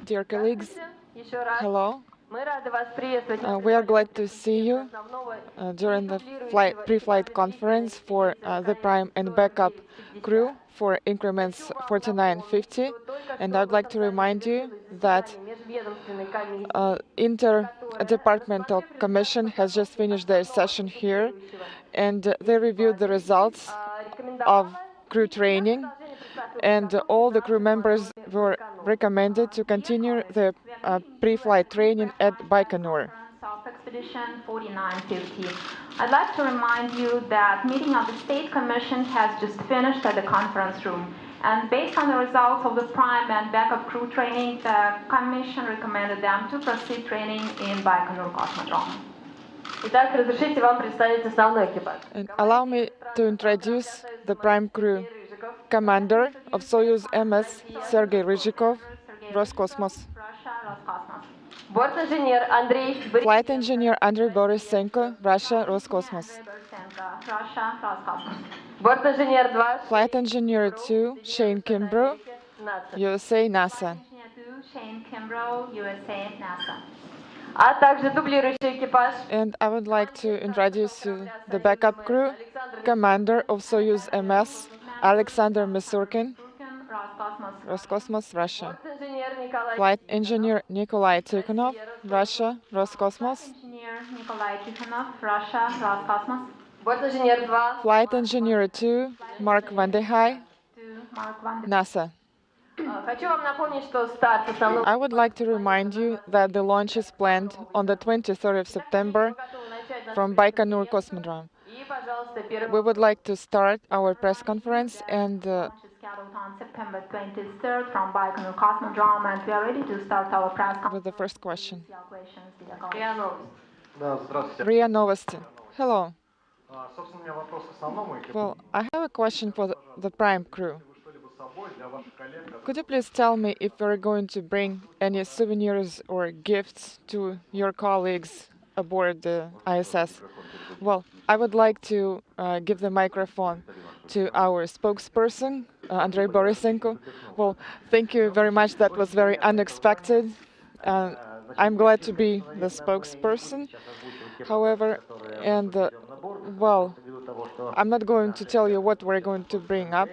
Dear colleagues, hello. We are glad to see you during the pre-flight conference for the prime and backup crew for increments 4950. And I'd like to remind you that Interdepartmental Commission has just finished their session here, and they reviewed the results of crew training, and all the crew members were recommended to continue their pre-flight training at Baikonur. Of Expedition 4950. I'd like to remind you that meeting of the State Commission has just finished at the conference room. And based on the results of the prime and backup crew training, the Commission recommended them to proceed training in Baikonur Cosmodrome. And allow me to introduce the prime crew commander of Soyuz MS, Sergey Ryzhikov, Roscosmos. Flight engineer Andrey Borisenko, Russia, Roscosmos. Flight engineer 2, Shane Kimbrough, USA, NASA. And I would like to introduce you the backup crew, commander of Soyuz MS, Alexander Misurkin, Roscosmos, Russia. Flight engineer Nikolai Tikhonov, Russia, Roscosmos. Flight engineer 2, Mark Vandehai, NASA. I would like to remind you that the launch is planned on the 23rd of September from Baikonur Cosmodrome. We would like to start our press conference and on September 23rd from Baikonur Cosmodrome, and we are ready to start our press conference. With the first question. Ria Novosti. Hello. Well, I have a question for the prime crew. Could you please tell me if you're going to bring any souvenirs or gifts to your colleagues aboard the ISS? Well, I would like to give the microphone to our spokesperson, Andrey Borisenko. Well, thank you very much. That was very unexpected. I'm glad to be the spokesperson. However, well, I'm not going to tell you what we're going to bring up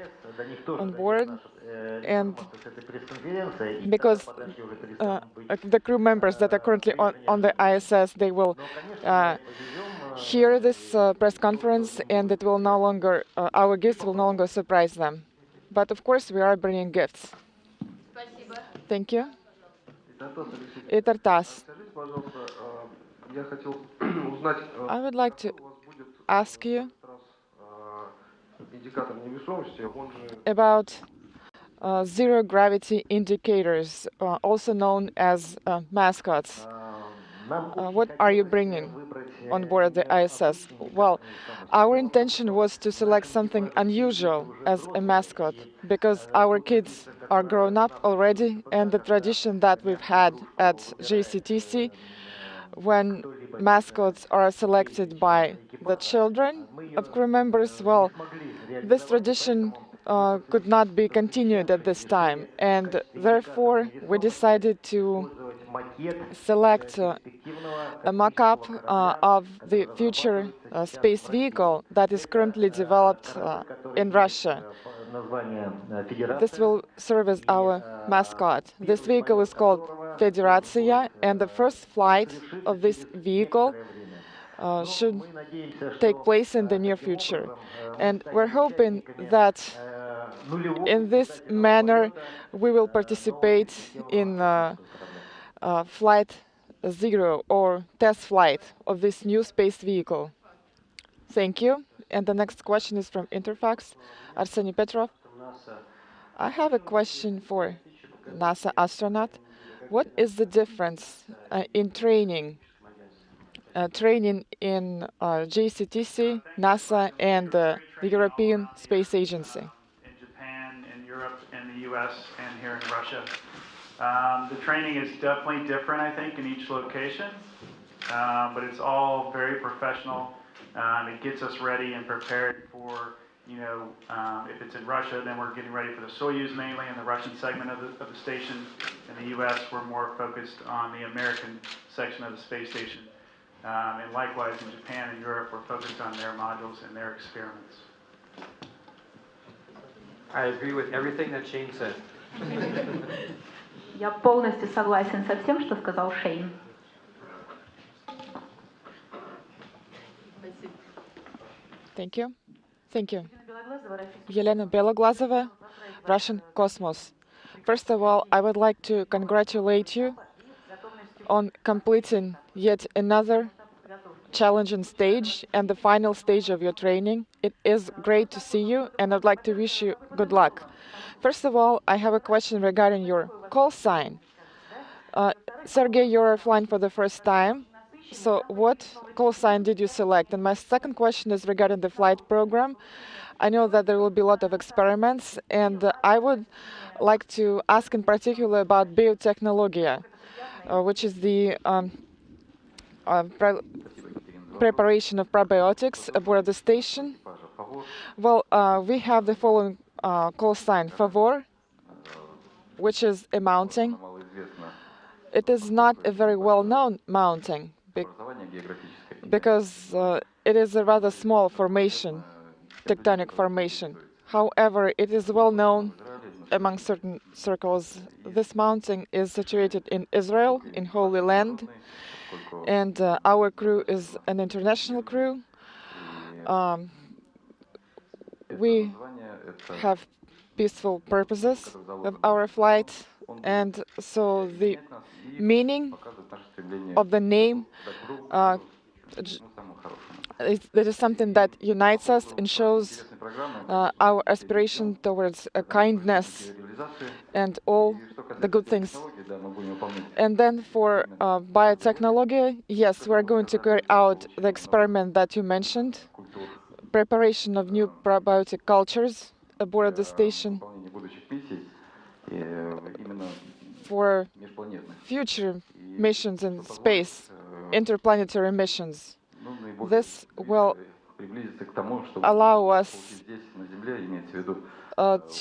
on board, and because the crew members that are currently on the ISS, they will hear this press conference, and it will no longer, our gifts will no longer surprise them. But of course, we are bringing gifts. Thank you. Itartas. I would like to ask you about zero gravity indicators, also known as mascots. What are you bringing on board the ISS? Well, our intention was to select something unusual as a mascot, because our kids are grown up already, and the tradition that we've had at JCTC, when mascots are selected by the children of crew members, well, this tradition could not be continued at this time, and therefore we decided to select a mock-up of the future space vehicle that is currently developed in Russia. This will serve as our mascot. This vehicle is called Federatsiya, and the first flight of this vehicle should take place in the near future. And we're hoping that in this manner we will participate in flight 0 or test flight of this new space vehicle. Thank you. And the next question is from Interfax, Arseny Petrov. I have a question for NASA astronaut. What is the difference in training in JCTC, NASA, and the European Space Agency? In Japan, in Europe, in the US, and here in Russia. The training is definitely different, I think, in each location, but it's all very professional. It gets us ready and prepared for If it's in Russia, then we're getting ready for the Soyuz mainly in the Russian segment of the station. In the U.S., we're more focused on the American section of the space station. And likewise, in Japan and Europe, we're focused on their modules and their experiments. I agree with everything that Shane said. Я полностью согласен со всем, что сказал Шейн. Thank you. Thank you. Yelena Beloglazova, Russian Cosmos. First of all, I would like to congratulate you on completing yet another challenging stage and the final stage of your training. It is great to see you, and I'd like to wish you good luck. First of all, I have a question regarding your call sign. Sergey, you're flying for the first time. So what call sign did you select? And my second question is regarding the flight program. I know that there will be a lot of experiments, and I would like to ask in particular about biotechnology, which is the preparation of probiotics aboard the station. Well, we have the following call sign, favor, which is a mounting. It is not a very well-known mounting because it is a rather small formation, tectonic formation. However, it is well known among certain circles. This mountain is situated in Israel, in Holy Land, and our crew is an international crew. We have peaceful purposes of our flight, and so the meaning of the name that is something that unites us and shows our aspiration towards kindness and all the good things. And then for biotechnology, yes, we're going to carry out the experiment that you mentioned, preparation of new probiotic cultures aboard the station for future missions in space, interplanetary missions. This will allow us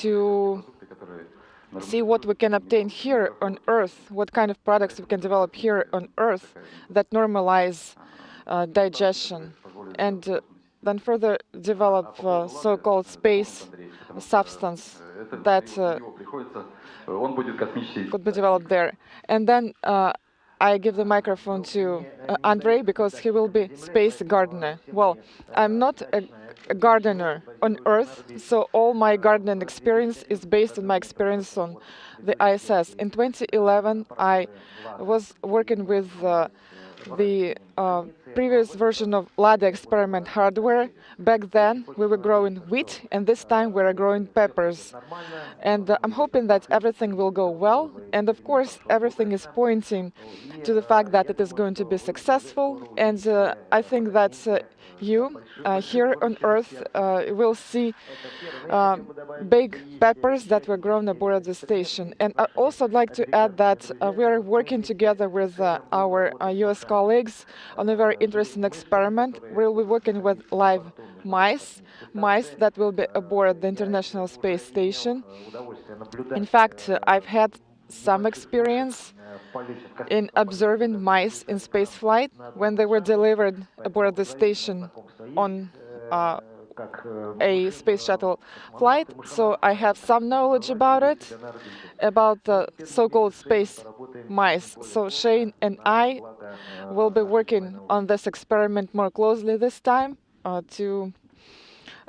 to see what we can obtain here on Earth, what kind of products we can develop here on Earth that normalize digestion, and then further develop so-called space substance that could be developed there. And then I give the microphone to Andrey because he will be space gardener. Well, I'm not a gardener on Earth, so all my gardening experience is based on my experience on the ISS. In 2011, I was working with the previous version of LADA experiment hardware. Back then, we were growing wheat, and this time we are growing peppers. And I'm hoping that everything will go well. And of course, everything is pointing to the fact that it is going to be successful. And I think that you here on Earth will see big peppers that were grown aboard the station. And I also would like to add that we are working together with our US colleagues on a very interesting experiment. We'll be working with live mice that will be aboard the International Space Station. In fact, I've had some experience in observing mice in spaceflight when they were delivered aboard the station on a space shuttle flight. So I have some knowledge about it, about the so-called space mice. So Shane and I will be working on this experiment more closely this time to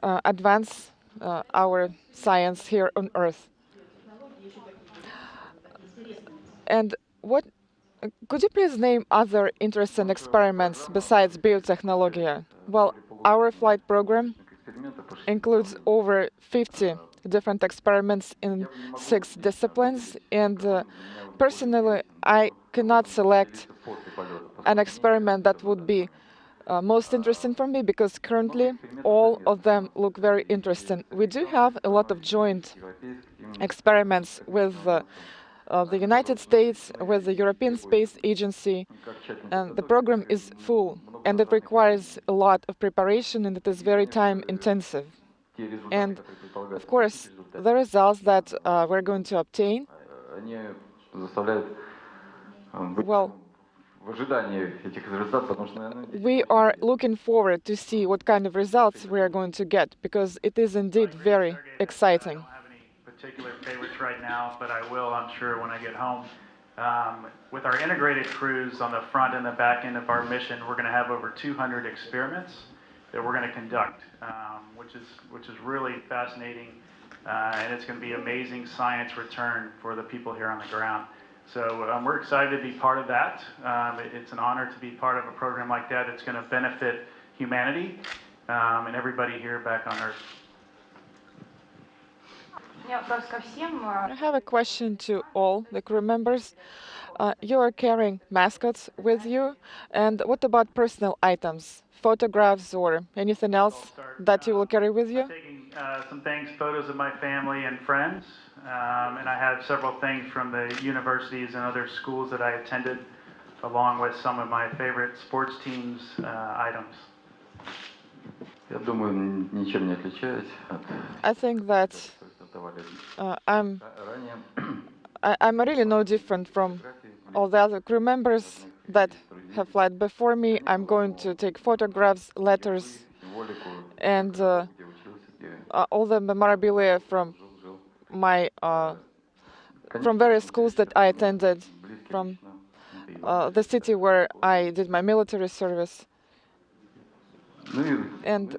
advance our science here on Earth. And what could you please name other interesting experiments besides biotechnology? Well, our flight program includes over 50 different experiments in 6 disciplines, and personally, I cannot select an experiment that would be most interesting for me, because currently all of them look very interesting. We do have a lot of joint experiments with the United States, with the European Space Agency, and the program is full, and it requires a lot of preparation, and it is very time intensive. And of course, the results that we're going to obtain, well, we are looking forward to see what kind of results we are going to get, because it is indeed very exciting. I don't have any particular favorites right now, but I will, I'm sure, when I get home. With our integrated crews on the front and the back end of our mission, we're going to have over 200 experiments that we're going to conduct, which is really fascinating, and it's going to be amazing science return for the people here on the ground. So we're excited to be part of that. It's an honor to be part of a program like that. It's going to benefit humanity and everybody here back on Earth. I have a question to all the crew members. You are carrying mascots with you, and what about personal items, photographs or anything else that you will carry with you? I'm taking some things, photos of my family and friends, and I have several things from the universities and other schools that I attended, along with some of my favorite sports teams' items. I think that I'm really no different from all the other crew members that have flown before me. I'm going to take photographs, letters, and all the memorabilia from my from various schools that I attended, from the city where I did my military service. And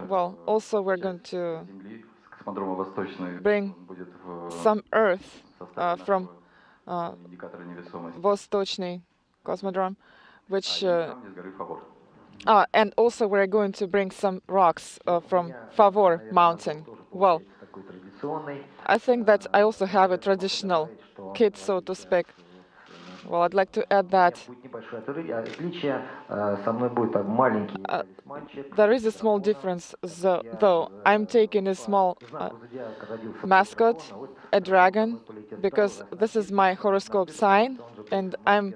well, also we're going to bring some Earth from Vostochny Cosmodrome, which and also we're going to bring some rocks from Favor mountain. Well, I think that I also have a traditional kit, so to speak. Well, I'd like to add that there is a small difference, though. I'm taking a small mascot, a dragon, because this is my horoscope sign, and I'm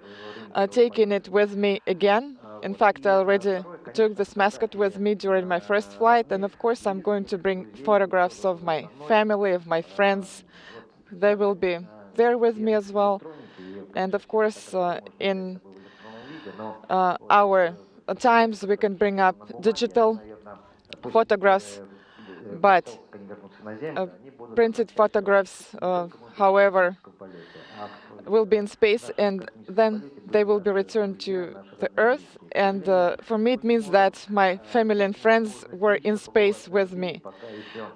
taking it with me again. In fact, I already took this mascot with me during my first flight, and of course I'm going to bring photographs of my family, of my friends. They will be there with me as well. And of course, in our times, we can bring up digital photographs, but printed photographs, however, will be in space, and then they will be returned to the Earth. And for me, it means that my family and friends were in space with me.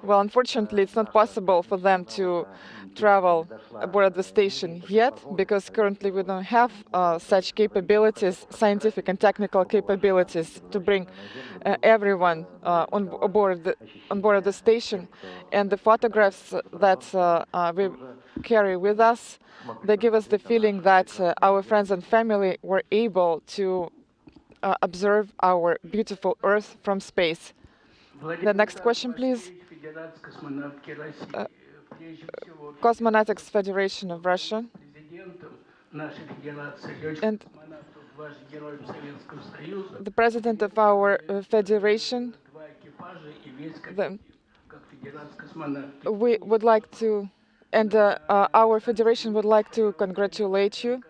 Well, unfortunately, it's not possible for them to travel aboard the station yet, because currently we don't have such capabilities, scientific and technical capabilities, to bring everyone on board the station. And the photographs that we carry with us, they give us the feeling that our friends and family were able to observe our beautiful Earth from space. The next question, please. Cosmonautics Federation of Russia. And the president of our federation, we would like to, and our federation would like to congratulate you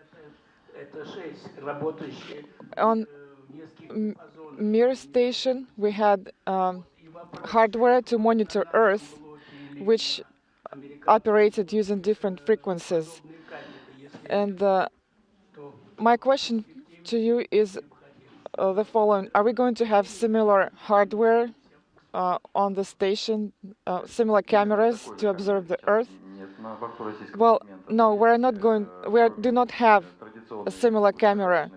on Mir station. We had hardware to monitor Earth, which operated using different frequencies. And my question to you is the following. Are we going to have similar hardware on the station, similar cameras to observe the Earth? Well, no, we do not have a similar camera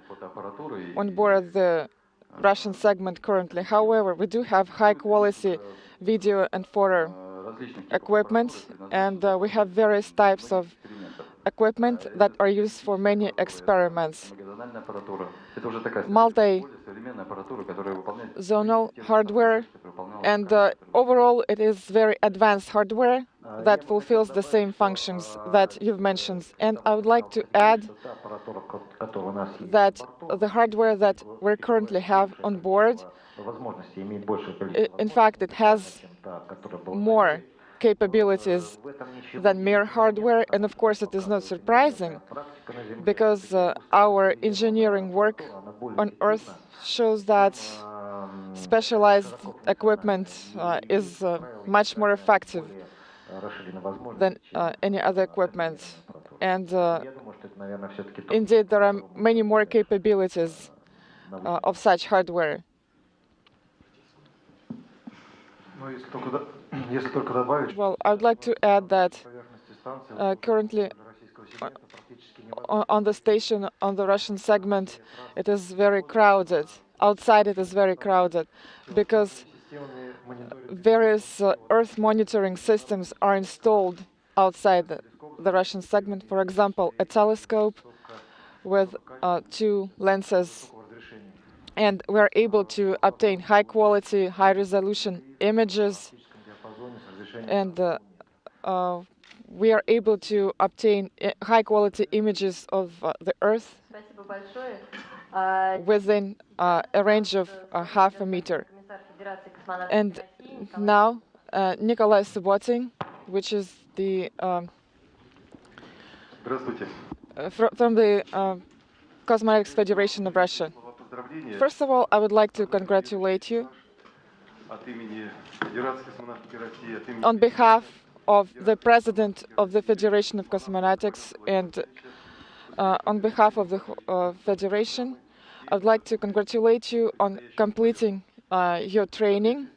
on board the Russian segment currently. However, we do have high-quality video and photo equipment, and we have various types of equipment that are used for many experiments. Multi-zonal hardware, and overall it is very advanced hardware that fulfills the same functions that you've mentioned. And I would like to add that the hardware that we currently have on board, in fact, it has more capabilities than mere hardware, and of course it is not surprising because our engineering work on Earth shows that specialized equipment is much more effective than any other equipment. And indeed, there are many more capabilities of such hardware. Well, I would like to add that currently on the station, on the Russian segment, it is very crowded. Outside it is very crowded because various Earth monitoring systems are installed outside the Russian segment. For example, a telescope with 2 lenses, and we are able to obtain high quality, high resolution images, and we are able to obtain high quality images of the Earth within a range of half a meter. And now Nikolai Subbotin, which is the from the Cosmonauts Federation of Russia. First of all, I would like to congratulate you on behalf of the President of the Federation of Cosmonautics and on behalf of the Federation. I would like to congratulate you on completing your training,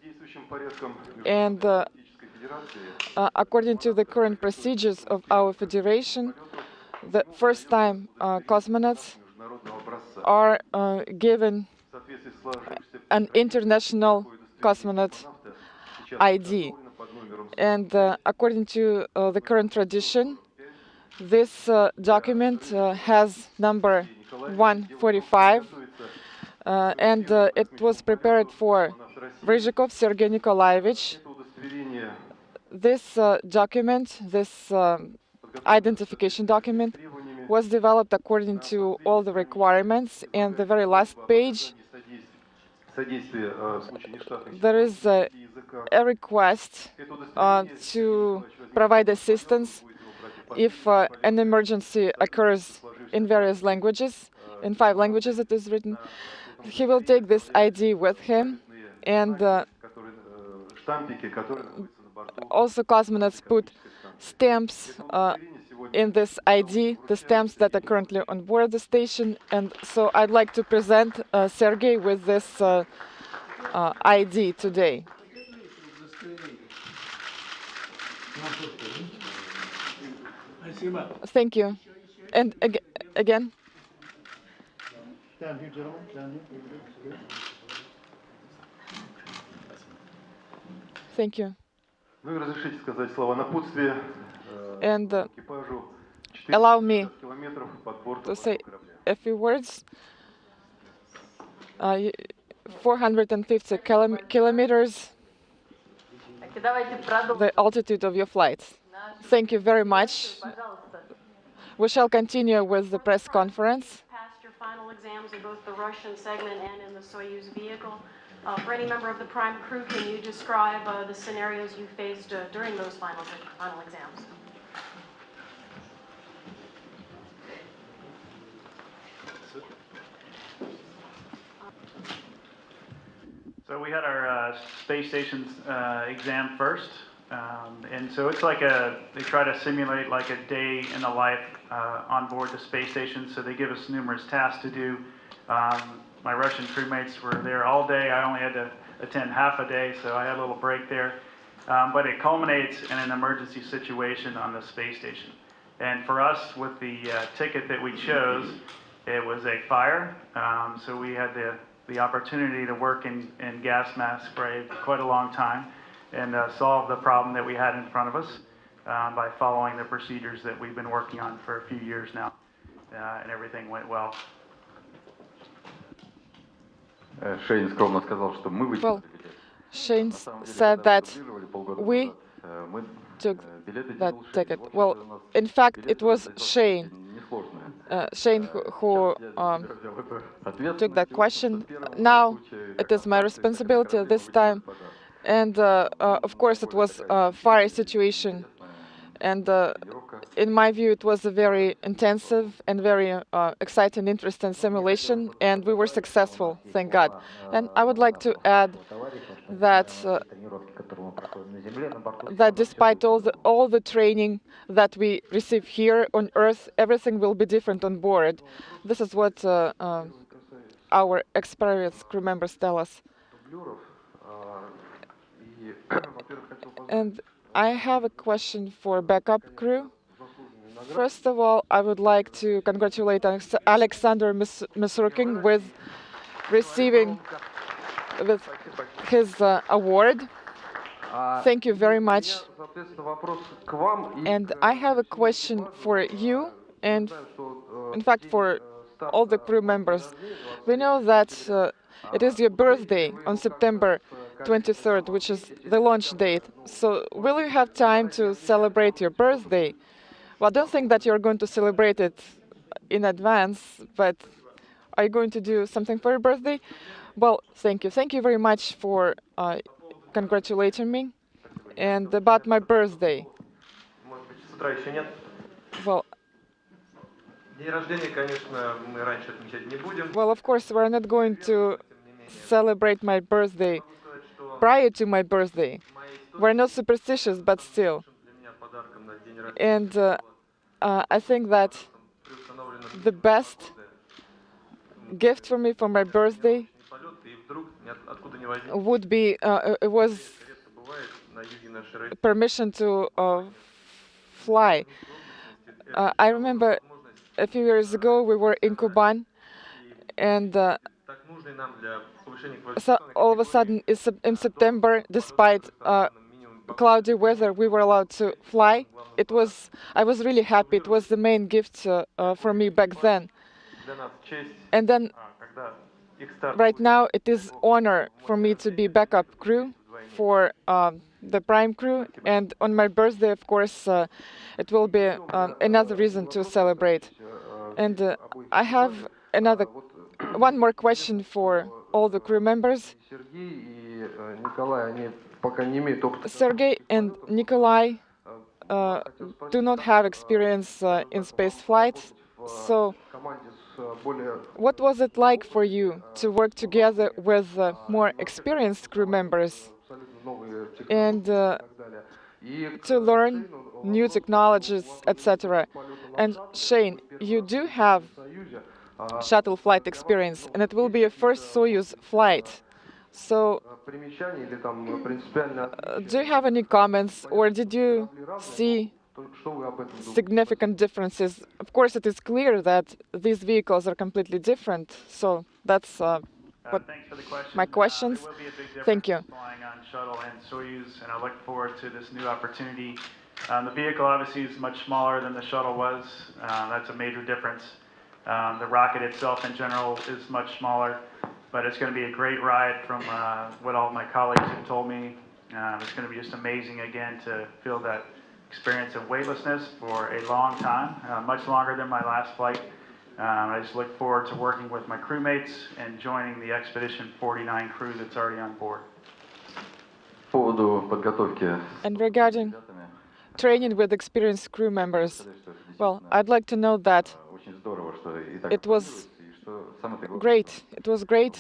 and according to the current procedures of our Federation, the first time cosmonauts are given an international cosmonaut ID. And according to the current tradition, this document has number 145, and it was prepared for Ryzhikov Sergey Nikolaevich. This document, this identification document, was developed according to all the requirements, and the very last page there is a request to provide assistance if an emergency occurs in various languages. In 5 languages it is written. He will take this ID with him, and also cosmonauts put stamps in this ID, the stamps that are currently on board the station. And so I'd like to present Sergey with this ID today. Thank you. And again. Thank you. And allow me to say a few words. 450 kilometers, the altitude of your flight. Thank you very much. We shall continue with the press conference. Passed your final exams in both the Russian segment and in the Soyuz vehicle. For any member of the prime crew, can you describe the scenarios you faced during those final exams? So we had our space station's exam first, and so it's like they try to simulate like a day in the life on board the space station, so they give us numerous tasks to do. My Russian crewmates were there all day. I only had to attend half a day, so I had a little break there. But it culminates in an emergency situation on the space station. And for us, with the ticket that we chose, it was a fire. So we had the opportunity to work in gas mask spray for quite a long time and solve the problem that we had in front of us by following the procedures that we've been working on for a few years now. And everything went well. Well, Shane said that we took that ticket. Well, in fact, it was Shane. Shane who took that question. Now it is my responsibility this time And of course, it was a fire situation. And in my view, it was a very intensive and very exciting, interesting simulation, and we were successful, thank God. And I would like to add that that despite all the training that we receive here on Earth, everything will be different on board. This is what our experienced crew members tell us. And I have a question for backup crew. First of all, I would like to congratulate Alexander Misurkin with receiving with his award. Thank you very much. And I have a question for you and, in fact, for all the crew members. We know that it is your birthday on September 23rd, which is the launch date. So will you have time to celebrate your birthday? Well, I don't think that you're going to celebrate it in advance, but are you going to do something for your birthday? Well, thank you. Thank you very much for congratulating me. And about my birthday. Well, of course, we're not going to celebrate my birthday prior to my birthday. We're not superstitious, but still. And I think that the best gift for me for my birthday would be it was permission to fly. I remember a few years ago we were in Kuban, and so all of a sudden in September, despite cloudy weather, we were allowed to fly. I was really happy. It was the main gift for me back then. And then right now it is honor for me to be backup crew for the prime crew, and on my birthday, of course, it will be another reason to celebrate. And I have one more question for all the crew members. Sergey and Nikolai do not have experience in space flight, so what was it like for you to work together with more experienced crew members and to learn new technologies, etc.? And Shane, you do have shuttle flight experience, and it will be your first Soyuz flight. So, do you have any comments, or did you see significant differences? Of course, it is clear that these vehicles are completely different, so that's what thanks for the question. my questions. There will be a big difference Thank you. flying on shuttle and Soyuz, and I look forward to this new opportunity. The vehicle obviously is much smaller than the shuttle was. That's a major difference. The rocket itself in general is much smaller, but it's going to be a great ride from what all my colleagues have told me. It's going to be just amazing again to feel that experience of weightlessness for a long time, much longer than my last flight. I just look forward to working with my crewmates and joining the Expedition 49 crew that's already on board. And regarding training with experienced crew members, well, I'd like to know that it was great. It was great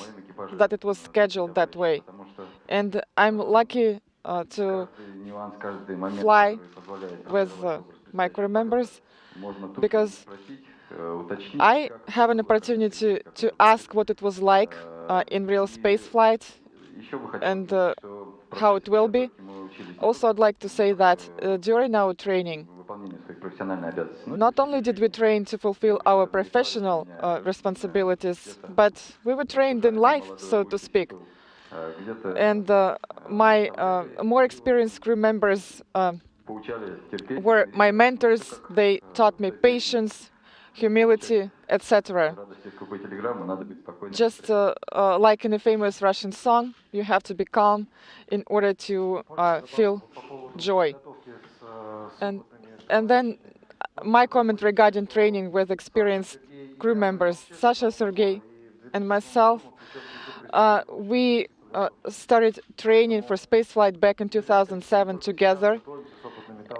that it was scheduled that way. And I'm lucky to fly with my crew members because I have an opportunity to ask what it was like in real space flight and how it will be. Also, I'd like to say that during our training, not only did we train to fulfill our professional responsibilities, but we were trained in life, so to speak. And my more experienced crew members were my mentors. They taught me patience, humility, etc. Just like in a famous Russian song, you have to be calm in order to feel joy. And then my comment regarding training with experienced crew members, Sasha, Sergey, and myself, we started training for spaceflight back in 2007 together.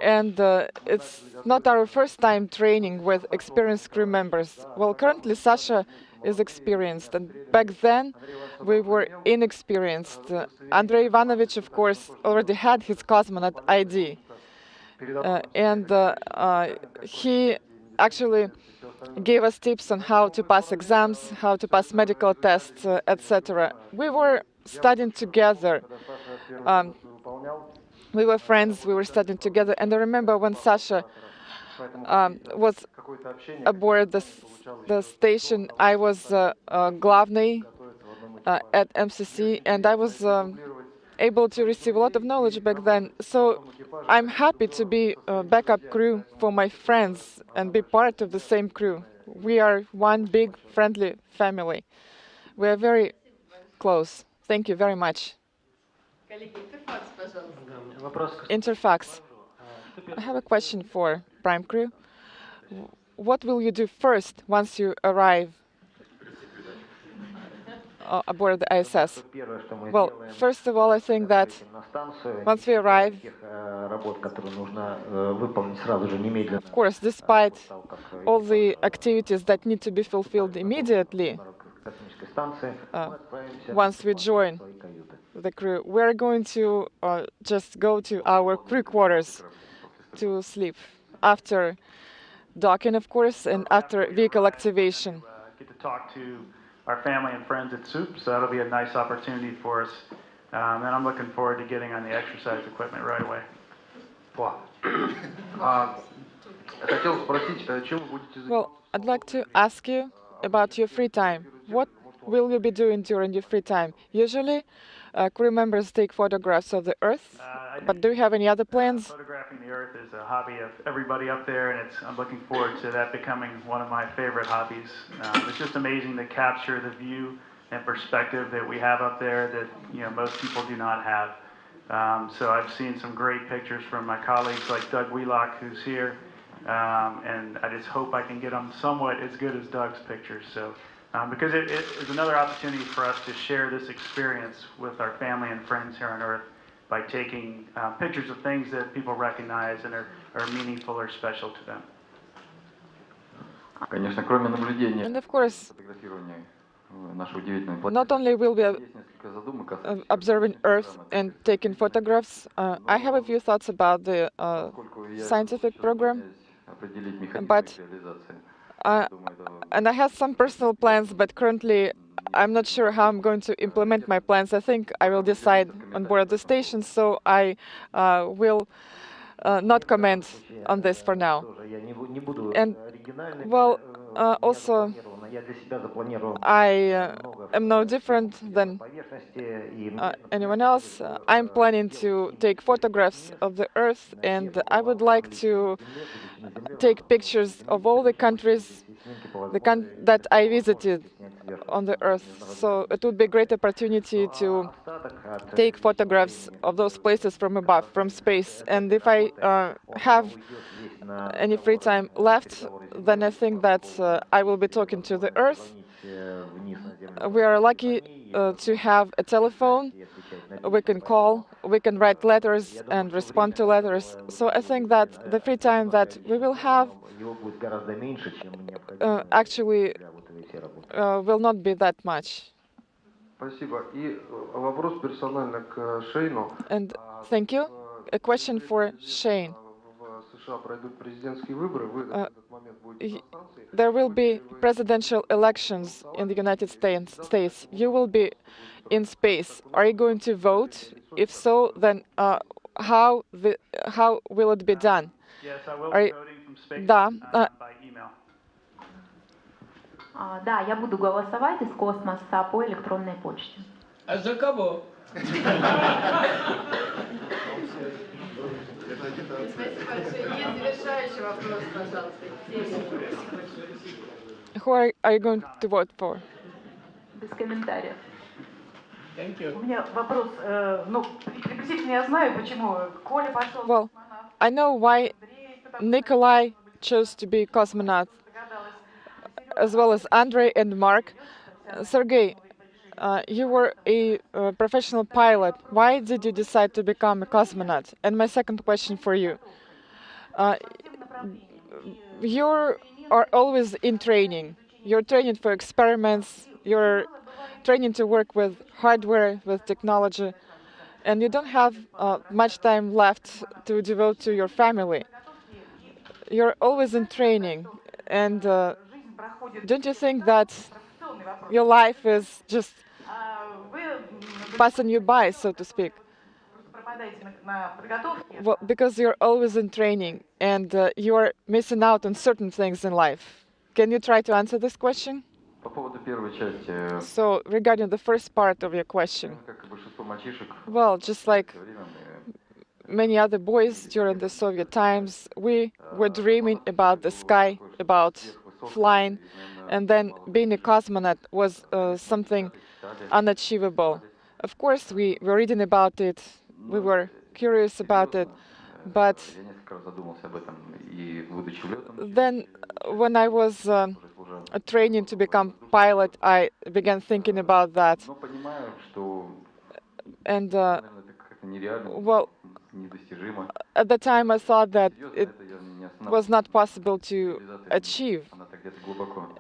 And it's not our first time training with experienced crew members. Well, currently Sasha is experienced, and back then we were inexperienced. Andrey Ivanovich, of course, already had his cosmonaut ID, and he actually gave us tips on how to pass exams, how to pass medical tests, etc. We were studying together. We were friends, we were studying together, and I remember when Sasha was aboard the station, I was Glavny at MCC, and I was able to receive a lot of knowledge back then. So I'm happy to be a backup crew for my friends and be part of the same crew. We are one big friendly family. We are very close. Thank you very much. Interfax. I have a question for Prime Crew. What will you do first once you arrive aboard the ISS? Well, first of all, I think that once we arrive, of course, despite all the activities that need to be fulfilled immediately, once we join the crew, we're going to just go to our crew quarters to sleep after docking, of course, and after vehicle activation. Get to talk to our family and friends at Sept, so that'll be a nice opportunity for us. And I'm looking forward to getting on the exercise equipment right away. Well, I'd like to ask you about your free time. What will you be doing during your free time? Usually, crew members take photographs of the Earth, but do you have any other plans? Photographing the Earth is a hobby of everybody up there, and I'm looking forward to that becoming one of my favorite hobbies. It's just amazing to capture the view and perspective that we have up there that most people do not have. So I've seen some great pictures from my colleagues like Doug Wheelock, who's here, and I just hope I can get them somewhat as good as Doug's pictures. So. Because it is another opportunity for us to share this experience with our family and friends here on Earth by taking pictures of things that people recognize and are meaningful or special to them. And of course, not only will we observing Earth and taking photographs, I have a few thoughts about the scientific program, but and I have some personal plans, but currently I'm not sure how I'm going to implement my plans. I think I will decide on board the station, so I will not comment on this for now. And, well, also, I am no different than anyone else. I'm planning to take photographs of the Earth, and I would like to take pictures of all the countries that I visited on the Earth. So it would be a great opportunity to take photographs of those places from above, from space. And if I have any free time left, then I think that I will be talking to the Earth. We are lucky to have a telephone. We can call, we can write letters and respond to letters. So I think that the free time that we will have actually will not be that much. And thank you. A question for Shane. There will be presidential elections in the United States. You will be in space. Are you going to vote? If so, then how will it be done? Yes, I will be voting from space by email. Да, я буду голосовать из космоса по электронной почте. А за кого? Who are you going to vote for? Без комментариев. У меня вопрос, ну, приблизительно я знаю, почему Коля пошел. Well, I know why Nikolai chose to be cosmonaut, as well as Andrey and Mark. Sergey, You were a professional pilot. Why did you decide to become a cosmonaut? And my second question for you. Uh, you are always in training. You're training for experiments. You're training to work with hardware, with technology, and you don't have much time left to devote to your family. You're always in training, and don't you think that your life is just passing you by, so to speak? Well, because you're always in training and you're missing out on certain things in life. Can you try to answer this question? So, regarding the first part of your question, well, just like many other boys during the Soviet times, we were dreaming about the sky, about flying, and then being a cosmonaut was something unachievable. Of course, we were reading about it, we were curious about it, but then when I was training to become pilot, I began thinking about that. And well, at the time I thought that it was not possible to achieve.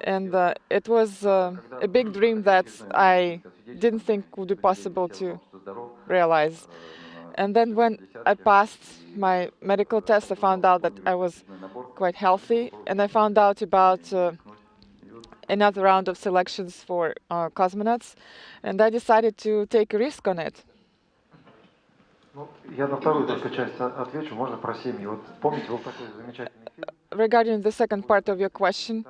And it was a big dream that I didn't think would be possible to realize. And then when I passed my medical test, I found out that I was quite healthy, and I found out about another round of selections for cosmonauts, and I decided to take a risk on it. Regarding the second part of your question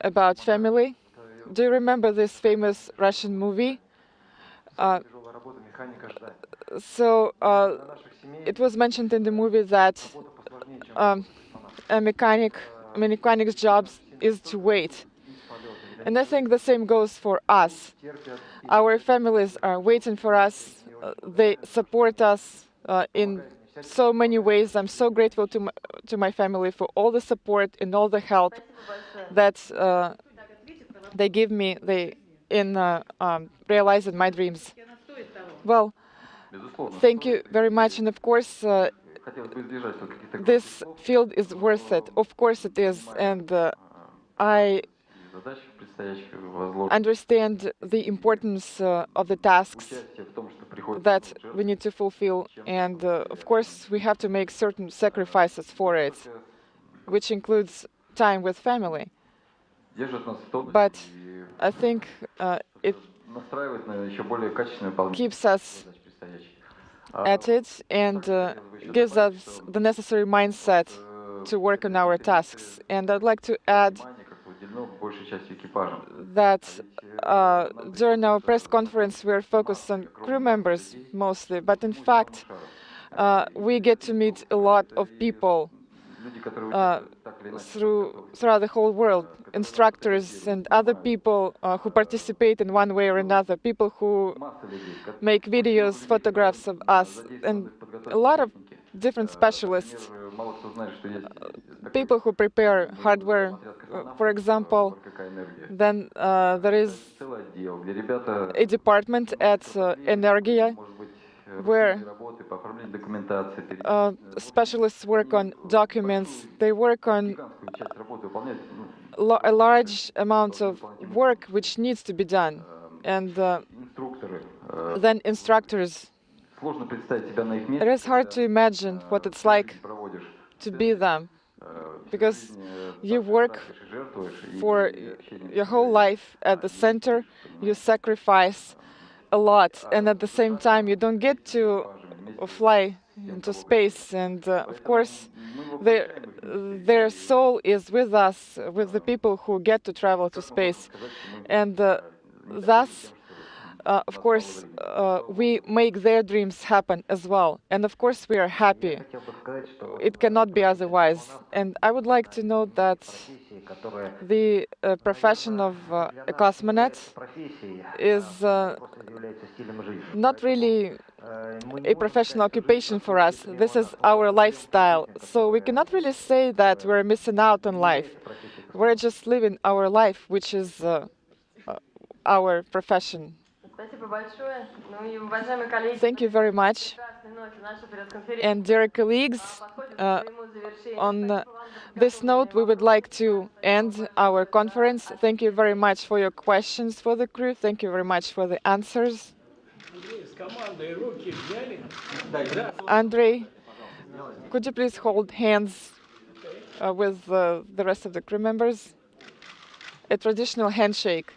about family, do you remember this famous Russian movie? It was mentioned in the movie that a mechanic's job is to wait. And I think the same goes for us. Our families are waiting for us. They support us in so many ways. I'm so grateful to my family for all the support and all the help that they give me in realizing my dreams. Well, thank you very much. And of course, this field is worth it. Of course it is. And I understand the importance of the tasks that we need to fulfill. And of course, we have to make certain sacrifices for it, which includes time with family. But I think it keeps us at it and gives us the necessary mindset to work on our tasks. And I'd like to add that during our press conference, we're focused on crew members mostly, but in fact, we get to meet a lot of people throughout the whole world, instructors and other people who participate in one way or another, people who make videos, photographs of us, and a lot of different specialists, people who prepare hardware, for example. Then there is a department at Andrey where specialists work on documents. They work on a large amount of work which needs to be done. And then instructors. It is hard to imagine what it's like to be them, because you work for your whole life at the center, you sacrifice a lot, and at the same time you don't get to fly into space, and of course their soul is with us, with the people who get to travel to space, and thus of course we make their dreams happen as well, and of course we are happy. It cannot be otherwise. And I would like to note that the profession of a cosmonaut is not really a professional occupation for us. This is our lifestyle. So we cannot really say that we're missing out on life. We're just living our life, which is our profession. Thank you very much. And dear colleagues, on this note, we would like to end our conference. Thank you very much for your questions for the crew. Thank you very much for the answers. Andrey, could you please hold hands with the rest of the crew members? A traditional handshake.